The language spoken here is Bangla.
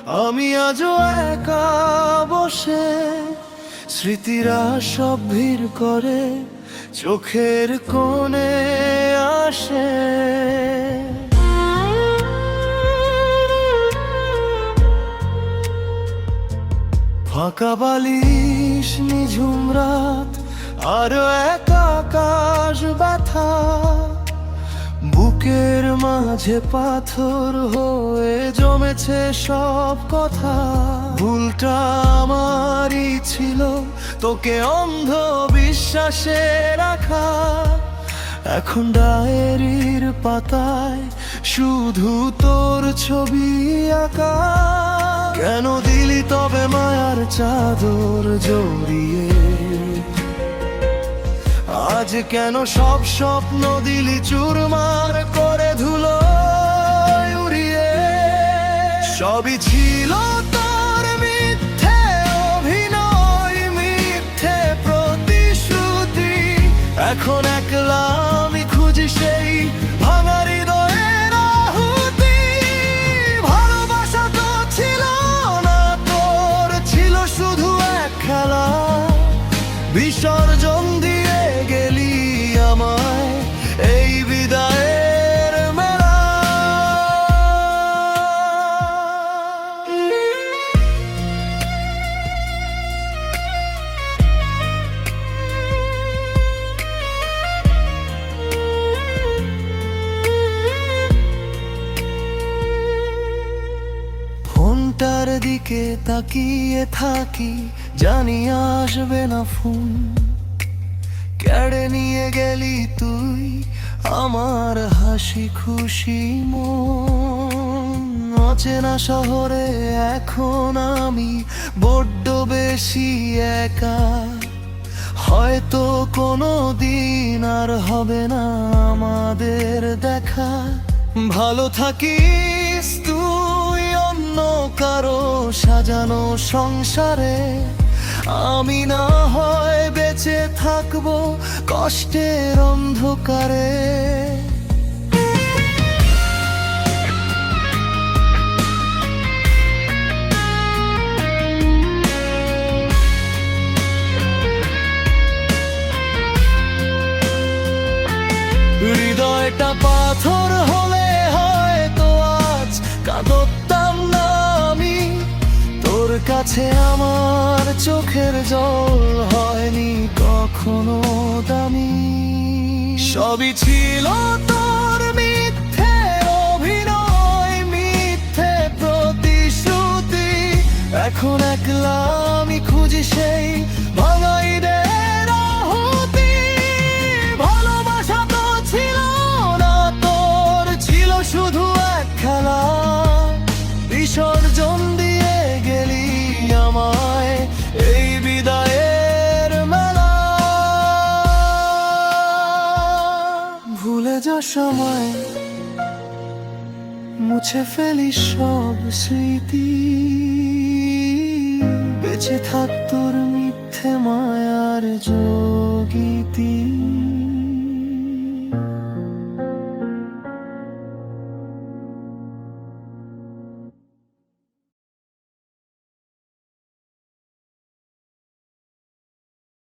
আমি আজও একা বসে, স্মৃতিরা সব ভিড় করে চোখের কোণে আসে। ফাঁকা বালিশ, নিঝুম রাত, আরো এক আকাশ ব্যথা, বুকের মাঝে পাথর হয়ে জমেছে সব কথা। ভুলটা আমারই ছিল, তোকে অন্ধ বিশ্বাসে রাখা। এখন ডায়েরির পাতায় শুধু তোর ছবি আঁকা। কেন দিলি তবে মায়ার চাদর জড়িয়ে? আজ কেন সব স্বপ্ন দিলি চুরমার করে ধুলো উড়িয়ে? সবই ছিল তোর মিথ্যে অভিনয়, মিথ্যে প্রতিশ্রুতি। এখন একলা আমি খুঁজি সেই ভাঙা হৃদয়ের আহুতি। ভালোবাসা তো ছিল না তোর, ছিল শুধু এক খেলা। বিসর্জন দিয়ে গেলি আমায় এই বিদায়ের মেলা। ফোনটার দিকে তাকিয়ে থাকি, জানি আসবে না ফোন। কেড়ে নিয়ে গেলি তুই আমার হাসি খুশি মন। অচেনা শহরে এখন আমি বড্ড বেশি একা। হয়তো কোনো দিন আর হবে না আমাদের দেখা। ভালো থাকিস তুই অন্য কারো সাজানো সংসারে। আমি না হয় বেঁচে থাকবো কষ্টের অন্ধকারে। হৃদয়টা পাথর হলে হয়তো আজ কাঁদতাম না আমি। তোর কাছে আমার চোখের জল হয়নি কখনো দামি। সবই ছিল তোর মিথ্যে অভিনয়, মিথ্যে প্রতিশ্রুতি। এখন একলা আমি খুঁজি সেই ভাঙা ঈদের আহুতি। ভালোবাসা তো ছিল না তোর, ছিল শুধু এক খেলা। বিসর্জন দিয়ে গেলি আমায় এই বিদায়ের মেলা। ভুলে যা সময়, মুছে ফেলি সব স্মৃতি। বেঁচে থাক তোর মিথ্যে মায়ার যোগিতি।